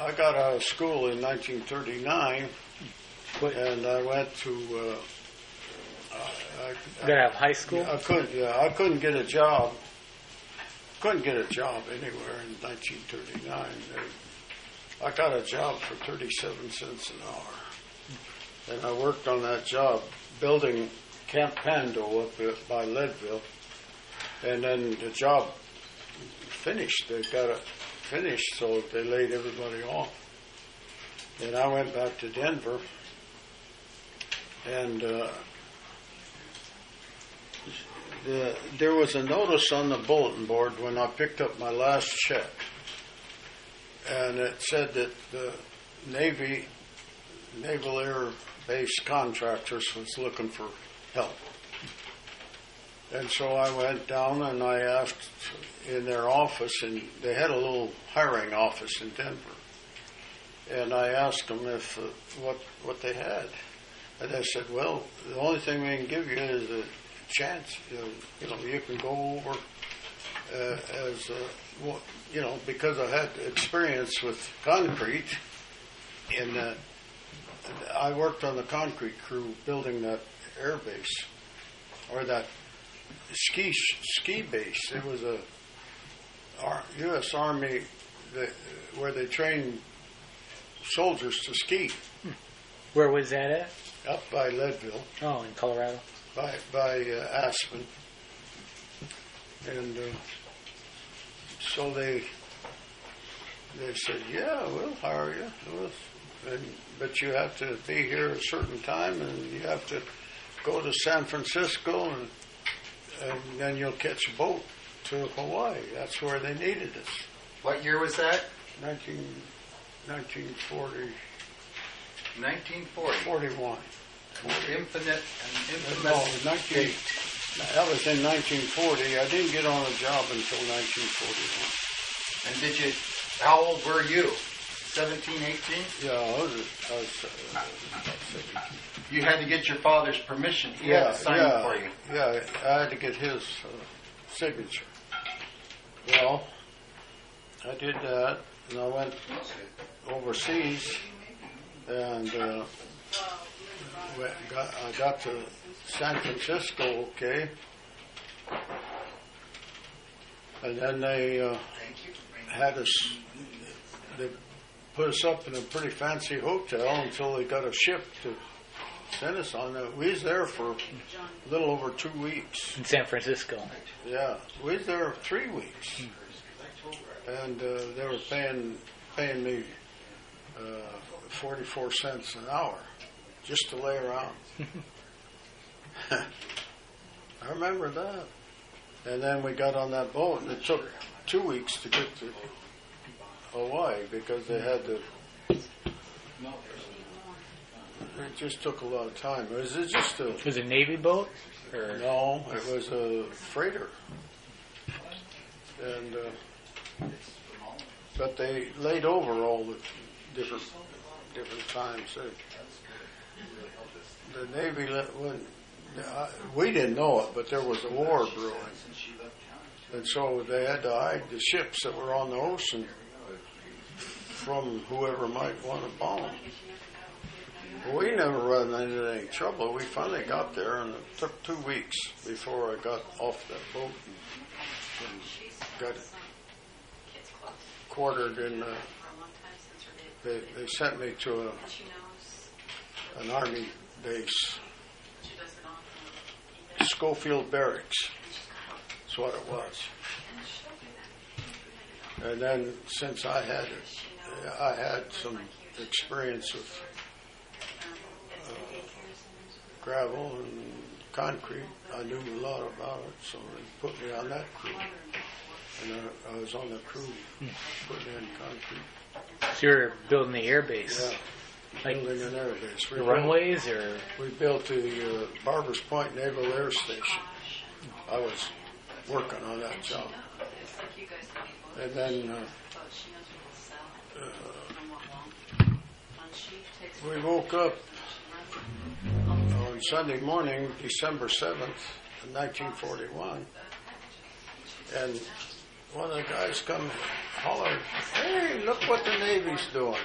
I got out of school in 1939, and I went to. You got out of high school? I couldn't get a job. Couldn't get a job anywhere in 1939. I got a job for 37 cents an hour, and I worked on that job building Camp Pando up by Leadville, and then the job finished. They got it finished, so they laid everybody off. And I went back to Denver, and there was a notice on the bulletin board when I picked up my last check, and it said that the Naval Air Base Contractors was looking for help. And so I went down and I asked in their office, and they had a little hiring office in Denver. And I asked them if what they had, and they said, "Well, the only thing we can give you is a chance. You can go over because I had experience with concrete, and I worked on the concrete crew building that air base or that ski base. It was a U.S. Army where they trained soldiers to ski. Where was that at? Up by Leadville. Oh, in Colorado. By Aspen. And so they said, "Yeah, we'll hire you, but you have to be here at a certain time, and you have to go to San Francisco, and then you'll catch a boat to Hawaii." That's where they needed us. What year was that? 1940. 1940. 41. Infamous date. That was in 1940. I didn't get on a job until 1941. And how old were you? 17, 18? Yeah, I was about 17. You had to get your father's permission. He had to sign for you. Yeah, I had to get his signature. Well, I did that, and I went overseas, and I got to San Francisco, okay, and then they had us. They put us up in a pretty fancy hotel until they got a ship to send us on. We was there for a little over 2 weeks. In San Francisco. Yeah, we was there 3 weeks, and they were paying me 44 cents an hour just to lay around. I remember that. And then we got on that boat, and it took 2 weeks to get to Hawaii because they had to. It just took a lot of time. Was it just a? Was it a Navy boat? Or? No, it was a freighter. And but they laid over all the different times. The Navy we didn't know it, but there was a war brewing, and so they had to hide the ships that were on the ocean from whoever might want to bomb. Well, we never run into any trouble. We finally got there, and it took 2 weeks before I got off that boat and got quartered in. They sent me to an Army base, Schofield Barracks. That's what it was. And then, since I had some experience with gravel and concrete, I knew a lot about it, so they put me on that crew. And I was on the crew putting in concrete. So you're building the air base? Yeah. Building an air base. The runways, or? We built the Barbers Point Naval Air Station. I was working on that job. And then we woke up on Sunday morning, December 7th, 1941, and one of the guys come hollered, "Hey, look what the Navy's doing."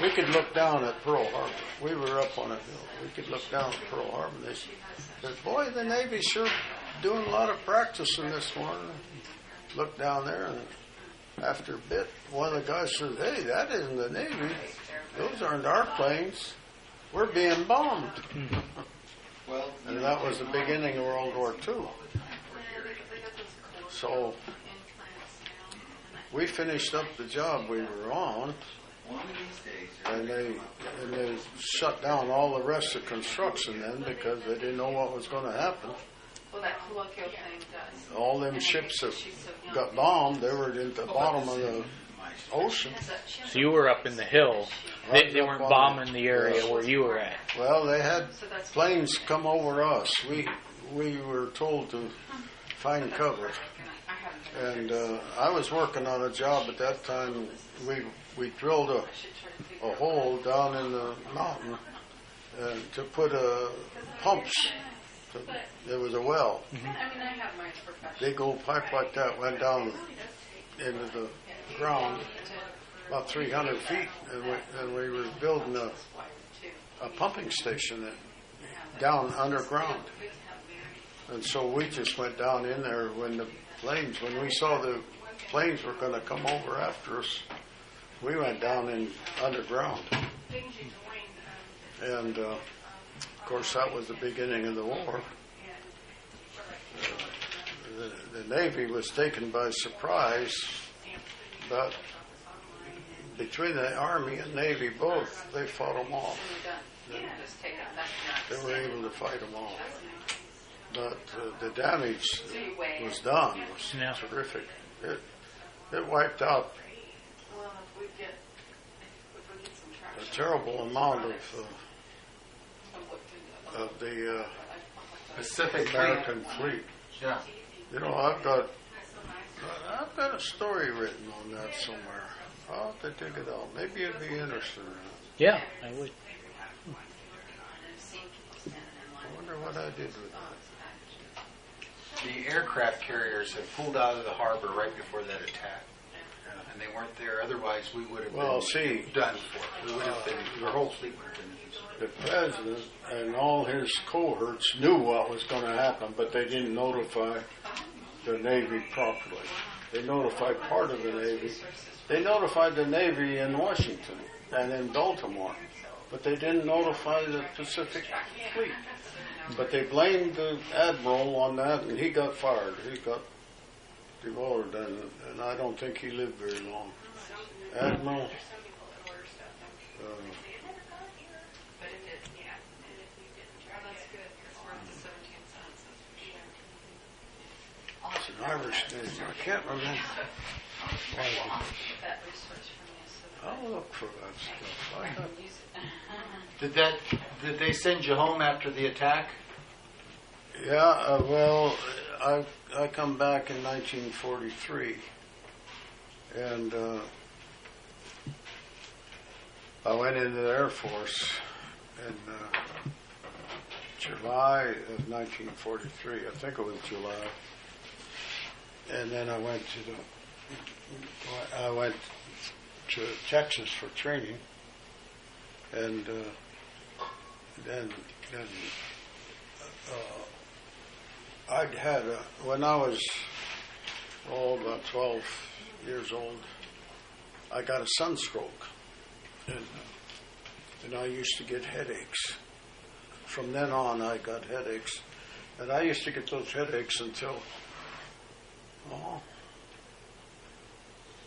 We could look down at Pearl Harbor. We were up on a hill. We could look down at Pearl Harbor. They said, "Boy, the Navy's sure doing a lot of practicing this morning." Looked down there, and after a bit, one of the guys said, "Hey, that isn't the Navy. Those aren't our planes. We're being bombed." And that was the beginning of World War II. So we finished up the job we were on, and they shut down all the rest of construction then because they didn't know what was going to happen. Well, that colloquial thing does. All them ships that got bombed, they were at the bottom of the ocean. So you were up in the hill. They weren't bombing the area where you were at. Well, they had planes come over us. We were told to find cover. And I was working on a job at that time. We drilled a hole down in the mountain to put pumps. There was a well. Big old pipe like that went down into the ground about 300 feet, and we were building a pumping station down underground. And so we just went down in there when we saw the planes were going to come over after us, we went down in underground. And of course, that was the beginning of the war. The Navy was taken by surprise, but between the Army and Navy both, they fought them off. They were able to fight them off. But the damage that was done was terrific. It wiped out a terrible amount of the Pacific American fleet. Yeah. You know, I've got a story written on that somewhere. I'll have to dig it out. Maybe you'd be interested in it. Yeah, I would. I wonder what I did with that. The aircraft carriers had pulled out of the harbor right before that attack. And they weren't there. Otherwise, we would have been done for. We would have been, the whole fleet would have been used. The president and all his cohorts knew what was going to happen, but they didn't notify the Navy properly. They notified part of the Navy. They notified the Navy in Washington and in Baltimore, but they didn't notify the Pacific Fleet. But they blamed the admiral on that, and he got fired. He got demoted, and I don't think he lived very long. Admiral. It's an Irish name. I can't remember. I'll look for that stuff. Did they send you home after the attack? Yeah, well, I come back in 1943, and I went into the Air Force in July of 1943. I think it was July. And then I went to Texas for training, and then I'd had when I was about 12 years old, I got a sunstroke, and I used to get headaches. From then on, I got headaches, and I used to get those headaches until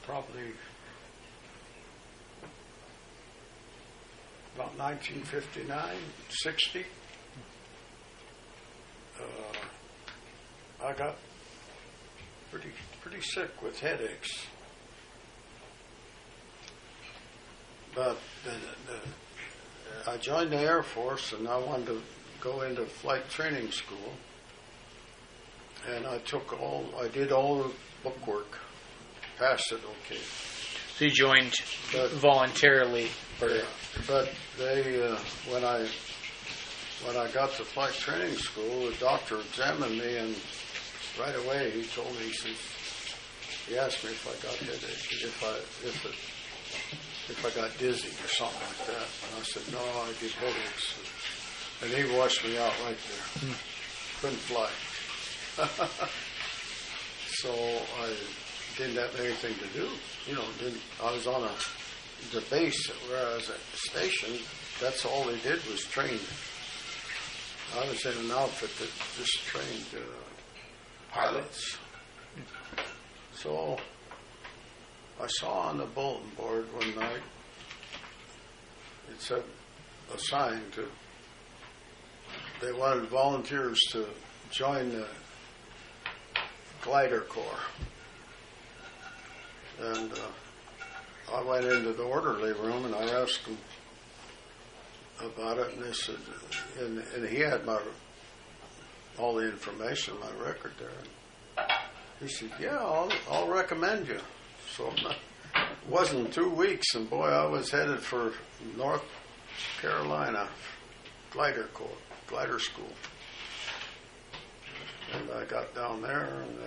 probably about 1959, 60. I got pretty sick with headaches. But I joined the Air Force, and I wanted to go into flight training school. And I did all the book work, passed it okay. So you joined voluntarily? But they, when I got to flight training school, the doctor examined me, and right away he told me, he says, He asked me if I got headache, if I got dizzy or something like that. And I said, no, I get headaches. And he washed me out right there. Couldn't fly. So I didn't have anything to do. I was on the base where I was stationed. That's all they did was train. I was in an outfit that just trained pilots. So I saw on the bulletin board one night, it said a sign they wanted volunteers to join the glider corps. And I went into the orderly room and I asked them about it, and they said, and he had all the information, my record there. And he said, yeah, I'll recommend you. So it wasn't 2 weeks, and boy, I was headed for North Carolina glider school. And I got down there, and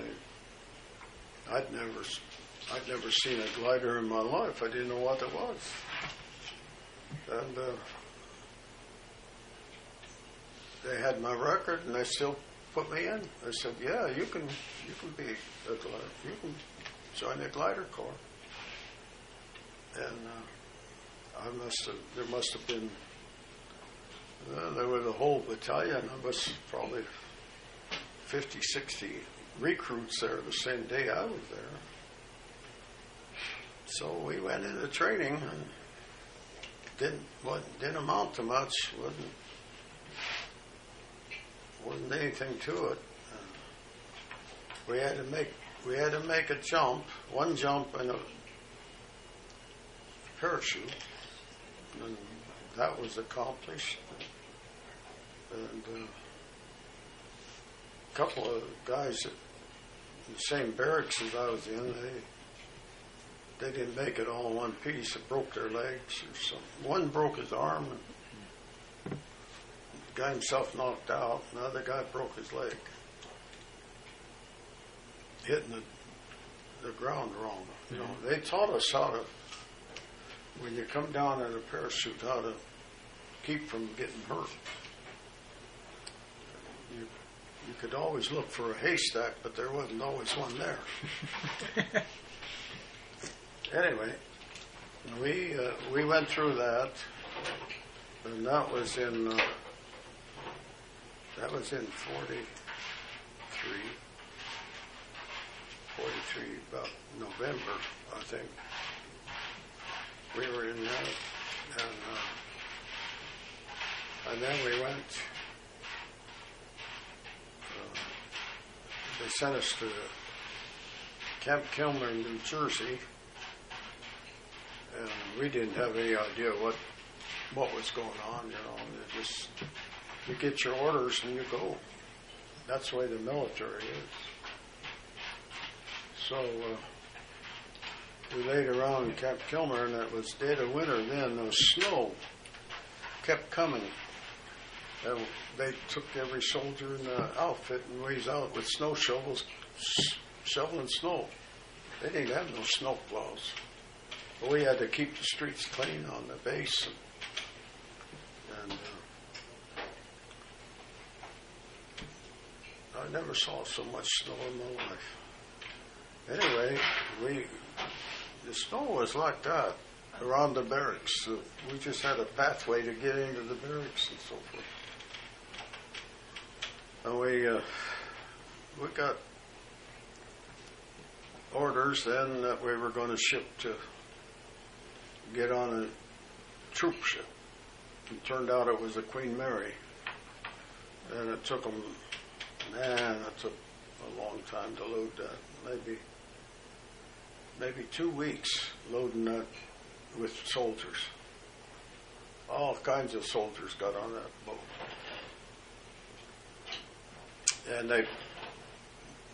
I'd never seen a glider in my life. I didn't know what it was. And they had my record, and they still put me in. They said, yeah, you can be a glider. You can join the glider corps. And there must have been, there was a whole battalion of us, probably 50, 60 recruits there the same day I was there. So we went into training and didn't amount to much. Wasn't anything to it. We had to make a jump, one jump in a parachute, and that was accomplished. And a couple of guys in the same barracks as I was in, they didn't make it all in one piece. It broke their legs or something. One broke his arm, and the guy himself knocked out. Another guy broke his leg, hitting the ground wrong. They taught us how to, when you come down in a parachute, how to keep from getting hurt. You could always look for a haystack, but there wasn't always one there. Anyway, we went through that, and that was in 43, about November, I think. We were in that, and then we went. They sent us to Camp Kilmer in New Jersey, and we didn't have any idea what was going on. You get your orders and you go. That's the way the military is. So we laid around in Camp Kilmer, and it was dead of winter then. The snow kept coming. And they took every soldier in the outfit and was out with snow shovels shoveling snow. They didn't have no snow plows. But we had to keep the streets clean on the base. And I never saw so much snow in my life. Anyway, the snow was like that around the barracks. We just had a pathway to get into the barracks and so forth. And we got orders then that we were going to get on a troop ship. It turned out it was a Queen Mary. And it took them, it took a long time to load that. Maybe 2 weeks loading that with soldiers. All kinds of soldiers got on that boat. And they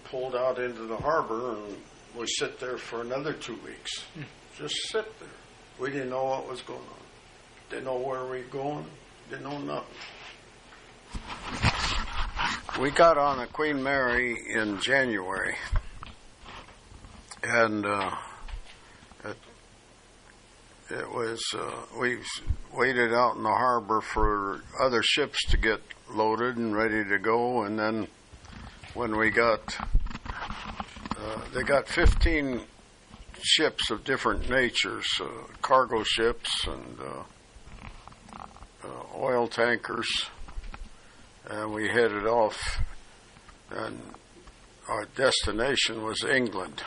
pulled out into the harbor, and we sit there for another 2 weeks. Just sit there. We didn't know what was going on. Didn't know where we were going. Didn't know nothing. We got on a Queen Mary in January. and it was we waited out in the harbor for other ships to get loaded and ready to go, and then when we got they got 15 ships of different natures, cargo ships and oil tankers, and we headed off, and our destination was England.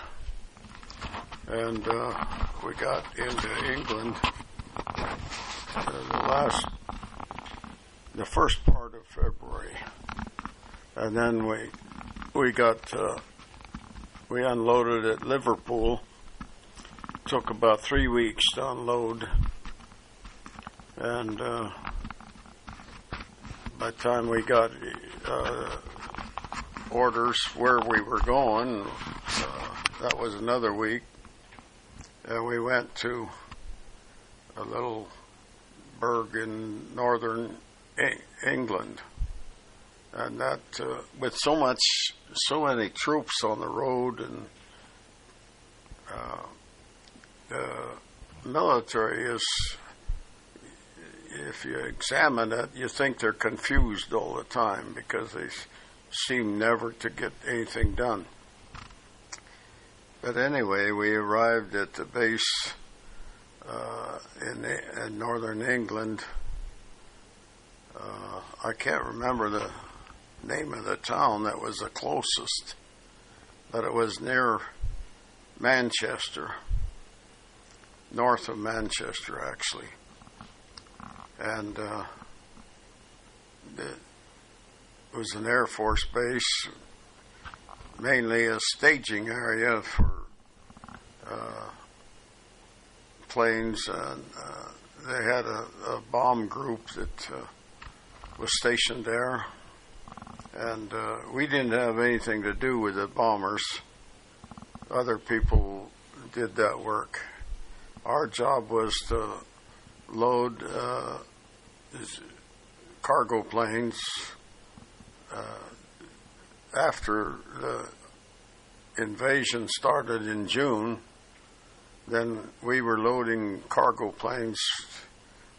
And we got into England the first part of February, and then we unloaded at Liverpool. Took about 3 weeks to unload, and by the time we got orders where we were going, that was another week. And we went to a little burg in northern England, and that with so many troops on the road, and the military is, if you examine it, you think they're confused all the time because they seem never to get anything done. But anyway, we arrived at the base in northern England. I can't remember the name of the town that was the closest, but it was near Manchester, north of Manchester, actually. And it was an Air Force base, mainly a staging area for planes, and they had a bomb group that was stationed there, and we didn't have anything to do with the bombers. Other people did that work. Our job was to load cargo planes. After the invasion started in June, then we were loading cargo planes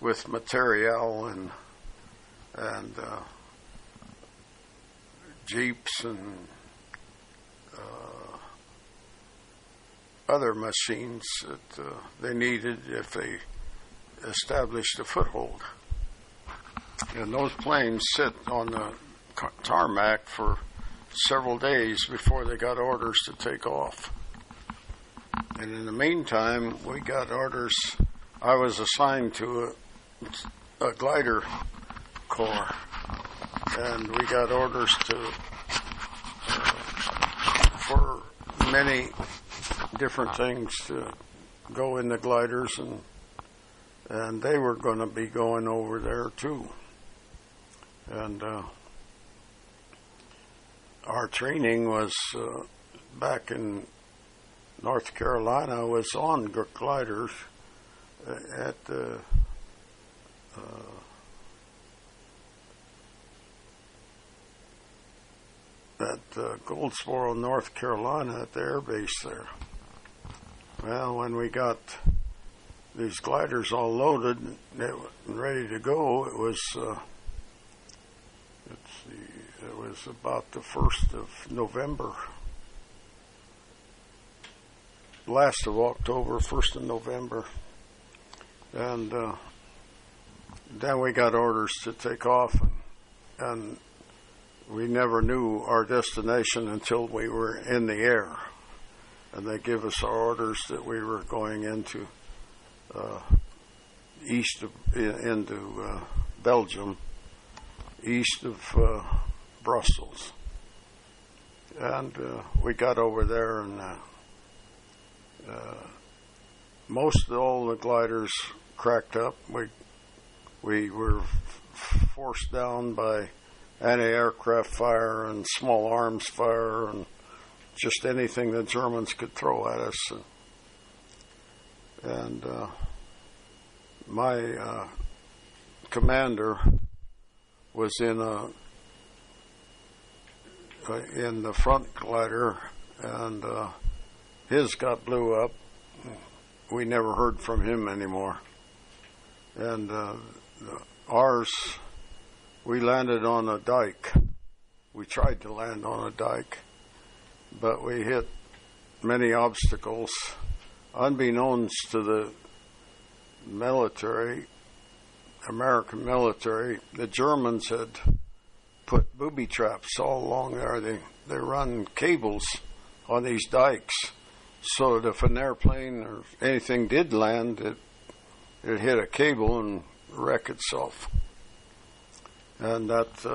with material and jeeps and other machines that they needed if they established a foothold. And those planes sit on the tarmac for several days before they got orders to take off. And in the meantime, we got orders. I was assigned to a glider corps, and we got orders for many different things to go in the gliders, and they were going to be going over there too. And our training was back in North Carolina, was on gliders at Goldsboro, North Carolina, at the air base there. Well, when we got these gliders all loaded and ready to go, it was it was about the 1st of November. Last of October, 1st of November. And then we got orders to take off, and we never knew our destination until we were in the air. And they give us our orders that we were going into into Belgium, east of Brussels. And we got over there, and most of all the gliders cracked up. We were forced down by anti-aircraft fire and small arms fire and just anything the Germans could throw at us. And my commander was in the front glider, and his got blew up. We never heard from him anymore. And ours, we landed on a dike. We tried to land on a dike, but we hit many obstacles. Unbeknownst to the military, American military, the Germans had put booby traps all along there. They run cables on these dikes so that if an airplane or anything did land, it hit a cable and wreck itself. And that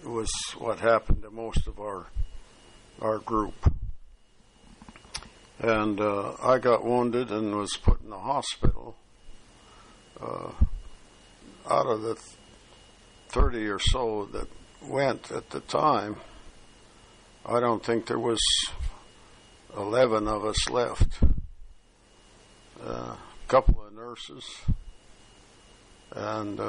was what happened to most of our group. And I got wounded and was put in the hospital. Out of the 30 or so that went at the time, I don't think there was 11 of us left. A couple of nurses, and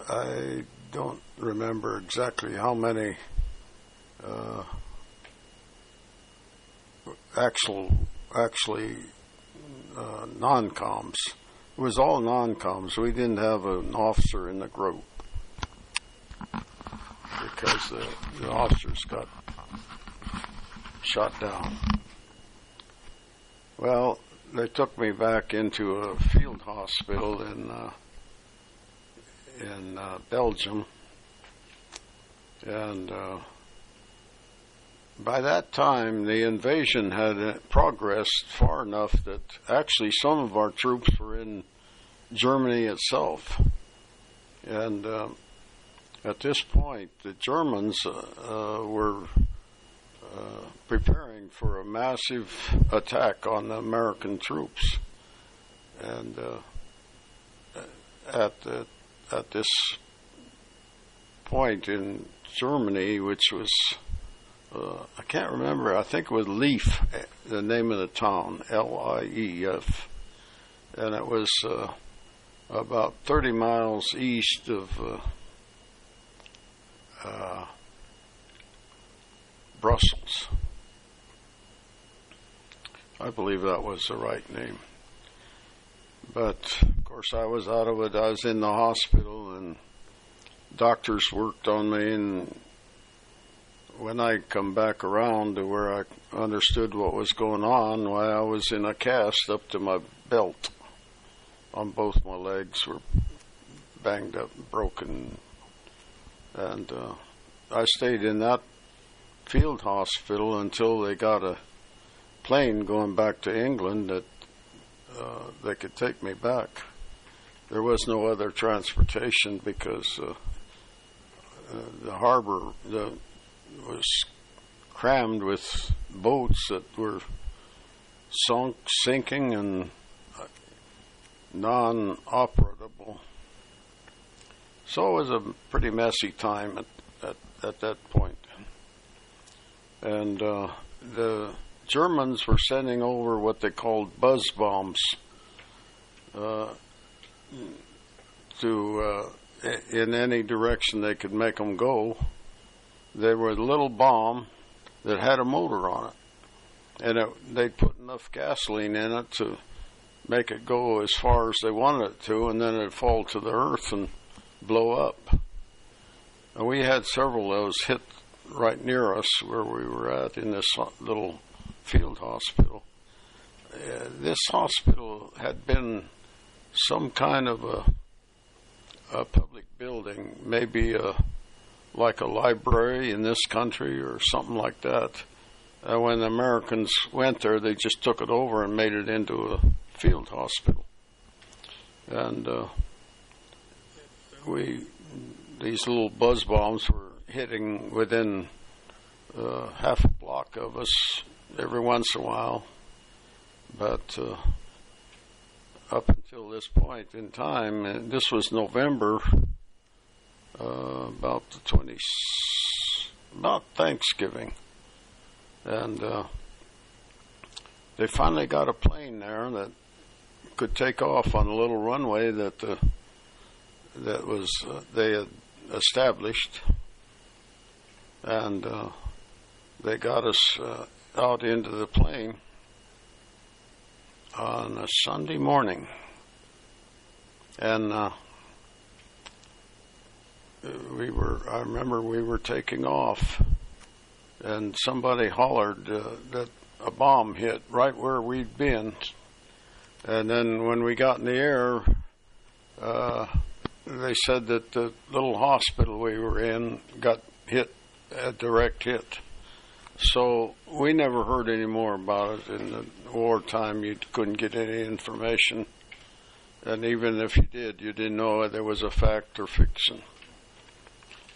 I don't remember exactly how many actually non-coms. It was all non-coms. We didn't have an officer in the group because the officers got shot down. Well, they took me back into a field hospital in Belgium, and by that time the invasion had progressed far enough that actually some of our troops were in Germany itself. And at this point, the Germans were preparing for a massive attack on the American troops. And at this point in Germany, which was, I can't remember, I think it was Lief, the name of the town, Lief. And it was about 30 miles east of Brussels. I believe that was the right name. But, of course, I was out of it. I was in the hospital, and doctors worked on me, and when I come back around to where I understood what was going on, why, I was in a cast up to my belt. On both my legs were banged up and broken. And I stayed in that field hospital until they got a plane going back to England that they could take me back. There was no other transportation because the harbor was crammed with boats that were sinking and non-operable. So it was a pretty messy time at that point. And the Germans were sending over what they called buzz bombs to in any direction they could make them go. They were a little bomb that had a motor on it, and they'd put enough gasoline in it to make it go as far as they wanted it to, and then it'd fall to the earth and blow up. And we had several of those hit right near us where we were at in this little field hospital. This hospital had been some kind of a public building, maybe like a library in this country or something like that. And when the Americans went there, they just took it over and made it into a field hospital. And these little buzz bombs were hitting within half a block of us every once in a while. But up until this point in time, and this was November, about Thanksgiving, and they finally got a plane there that could take off on a little runway that they had established, and they got us out into the plane on a Sunday morning. And I remember we were taking off, and somebody hollered that a bomb hit right where we'd been. And then when we got in the air, they said that the little hospital we were in got hit, a direct hit. So we never heard any more about it. In the wartime, you couldn't get any information. And even if you did, you didn't know whether it was a fact or fiction.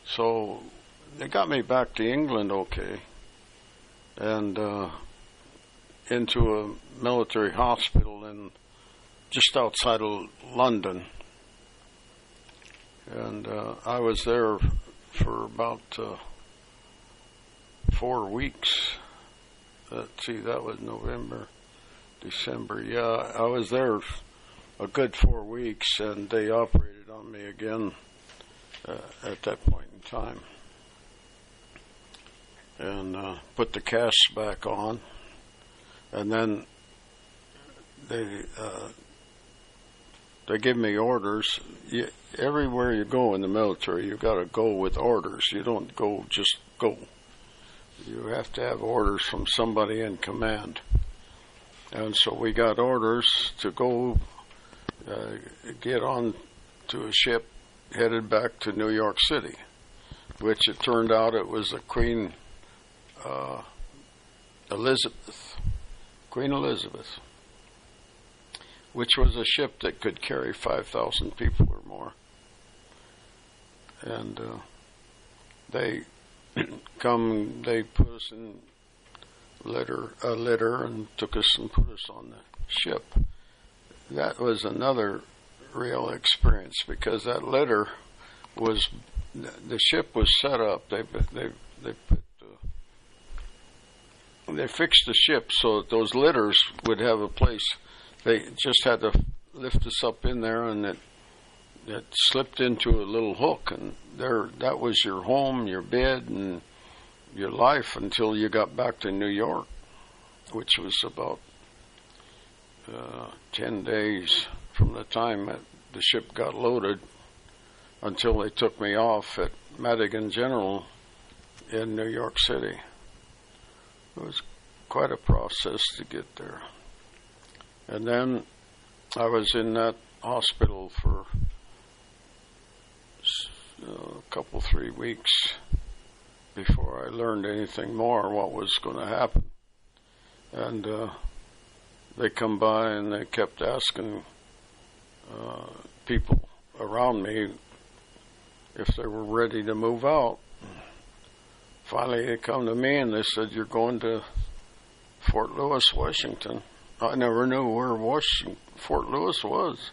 So they got me back to England okay, and into a military hospital in just outside of London. And I was there for about 4 weeks. Let's see, that was November, December. Yeah, I was there a good 4 weeks, and they operated on me again at that point in time, and put the casts back on, and then they give me orders. Everywhere you go in the military, you got to go with orders. You don't go just go. You have to have orders from somebody in command. And so we got orders to go get on to a ship headed back to New York City, which it turned out it was a Queen Elizabeth, which was a ship that could carry 5,000 people or more. And they put us in a litter and took us and put us on the ship. That was another real experience, because that litter was, the ship was set up. They fixed the ship so that those litters would have a place. They just had to lift us up in there, and it slipped into a little hook, and there, that was your home, your bed, and your life until you got back to New York, which was about 10 days from the time that the ship got loaded until they took me off at Madigan General in New York City. It was quite a process to get there. And then I was in that hospital for a couple, 3 weeks before I learned anything more what was going to happen. And they come by and they kept asking people around me if they were ready to move out. Finally, they come to me and they said, "You're going to Fort Lewis, Washington." I never knew where Fort Lewis was.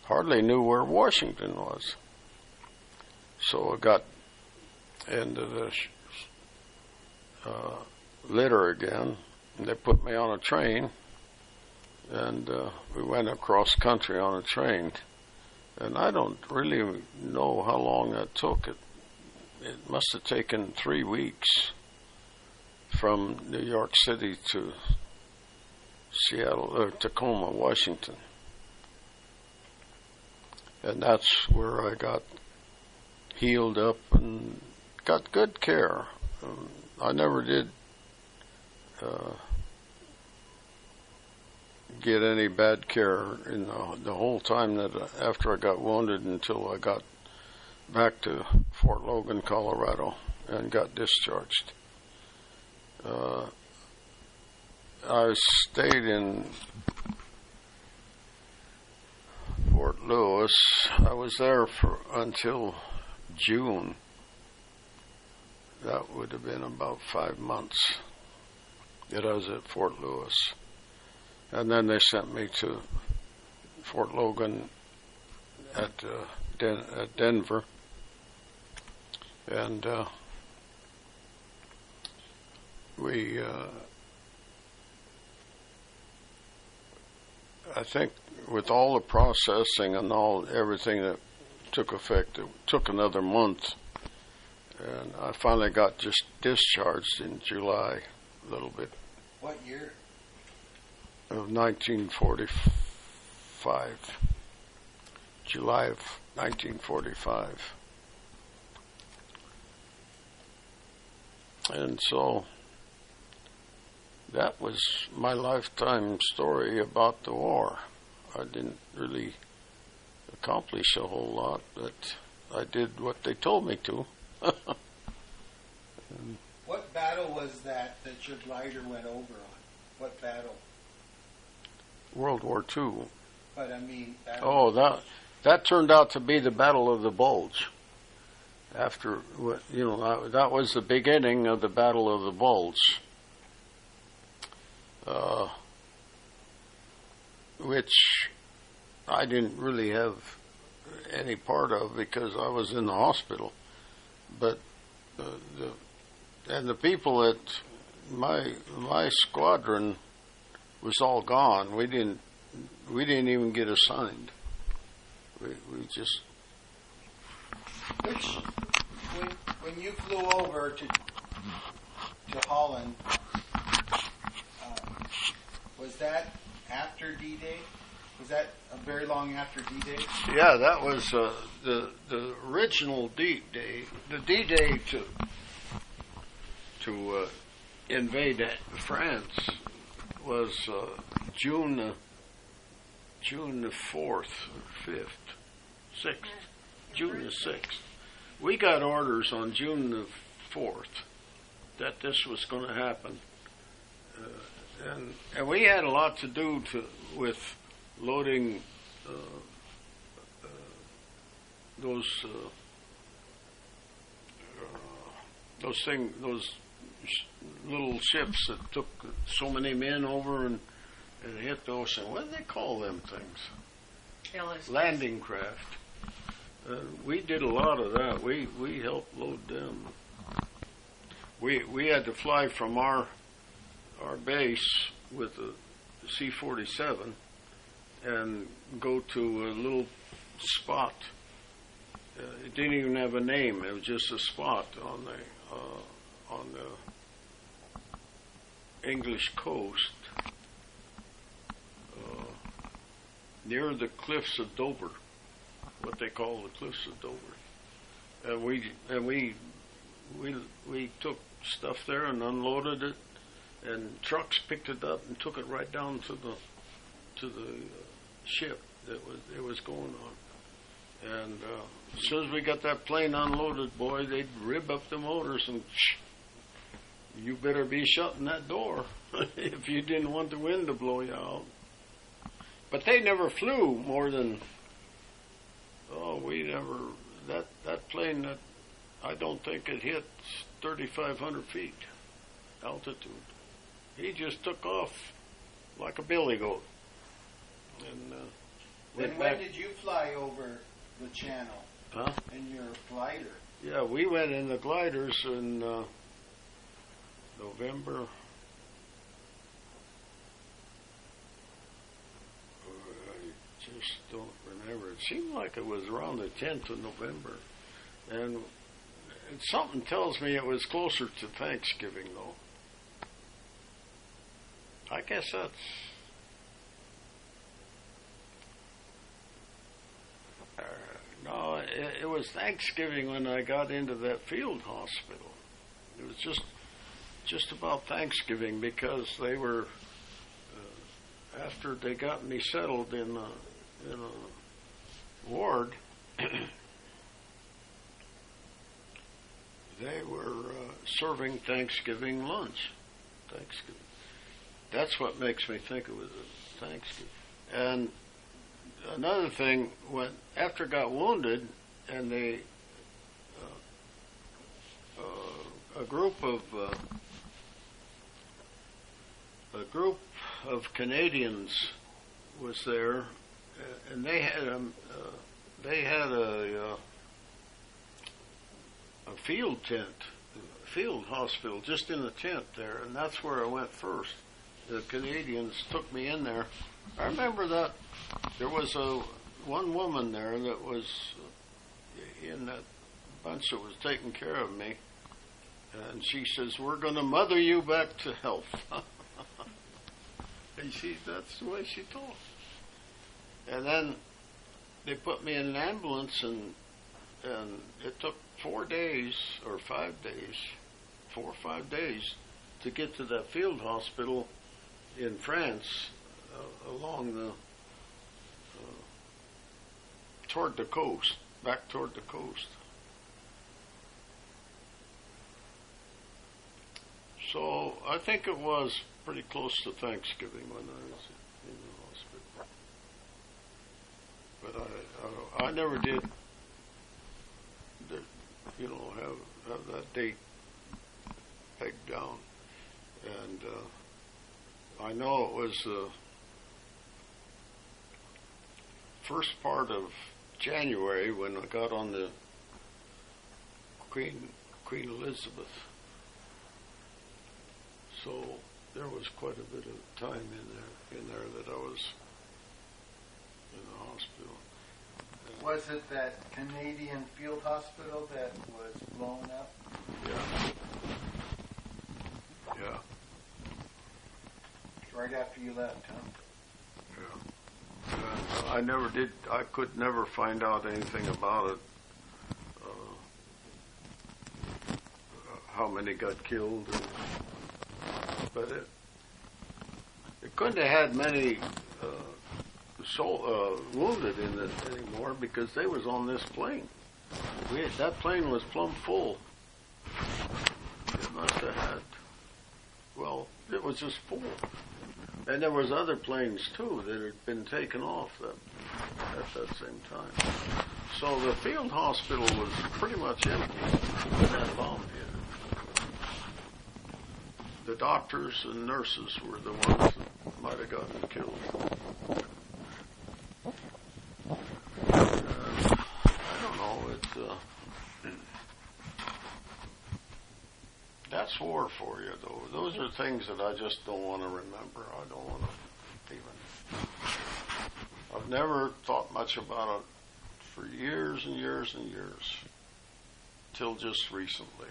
Hardly knew where Washington was. So I got into the litter again, and they put me on a train, and we went across country on a train. And I don't really know how long that took. It must have taken 3 weeks from New York City to Seattle, or Tacoma, Washington. And that's where I got healed up and got good care. I never did get any bad care in the whole time that after I got wounded until I got back to Fort Logan, Colorado, and got discharged. I stayed in Fort Lewis. I was there until June. That would have been about 5 months that I was at Fort Lewis. And then they sent me to Fort Logan at Denver. And I think with all the processing and everything that took effect, it took another month And I finally got just discharged in July, a little bit, What year? of 1945. July of 1945. And so that was my lifetime story about the war. I didn't really accomplish a whole lot, but I did what they told me to. What battle was that your glider went over on? What battle? World War II. But I mean, Oh, that turned out to be the Battle of the Bulge. After, that was the beginning of the Battle of the Bulge, which I didn't really have any part of because I was in the hospital. But the people at my squadron was all gone. We didn't even get assigned. We just. When you flew over to Holland, was that after D-Day? Was that a very long after D-Day? Yeah, that was the original D-Day. The D-Day to invade France was June the 4th or 5th, 6th. June the 6th. We got orders on June the 4th that this was going to happen. And we had a lot to do with loading those little ships that took so many men over and hit the ocean. What do they call them things? Landing craft. We did a lot of that. We helped load them. We had to fly from our base with a C-47 and go to a little spot. It didn't even have a name. It was just a spot on the English coast near the cliffs of Dover. What they call the cliffs of Dover, and we took stuff there and unloaded it, and trucks picked it up and took it right down to the ship that it was going on. And as soon as we got that plane unloaded, boy, they'd rib up the motors and you better be shutting that door if you didn't want the wind to blow you out. But they never flew more than. We never, that plane, that I don't think it hit 3,500 feet altitude. He just took off like a billy goat. And then when did you fly over the channel? Huh? In your glider? Yeah, we went in the gliders in November. I just don't remember. It seemed like it was around the 10th of November. And something tells me it was closer to Thanksgiving, though. I guess that's... no, it was Thanksgiving when I got into that field hospital. It was just about Thanksgiving because they were... after they got me settled in a ward, they were serving Thanksgiving lunch. Thanksgiving. That's what makes me think it was a Thanksgiving. And another thing, after I got wounded, and they a group of Canadians was there, and they had a field tent, field hospital, just in the tent there, and that's where I went first. The Canadians took me in there. I remember that there was one woman there that was in that Hunsa was taking care of me, and she says, "We're going to mother you back to health." And that's the way she talked. And then they put me in an ambulance, and it took 4 days or 5 days, 4 or 5 days to get to that field hospital in France, along the toward the coast, back toward the coast. So I think it was pretty close to Thanksgiving when I was in the hospital. But I never did, have that date pegged down. And I know it was the first part of January when I got on the Queen Elizabeth. So there was quite a bit of time in there that I was in the hospital. Was it that Canadian field hospital that was blown up? Yeah. Yeah. Right after you left, huh? Yeah. I could never find out anything about it. How many got killed. But it couldn't have had many wounded in it anymore because they was on this plane. That plane was plumb full. It must have had, it was just full. And there was other planes too that had been taken off at that same time. So the field hospital was pretty much empty when that bomb hit. The doctors and nurses were the ones that might have gotten killed. I don't know. That's war for you, though. Those are things that I just don't want to remember. I don't want to even. I've never thought much about it for years and years and years, till just recently.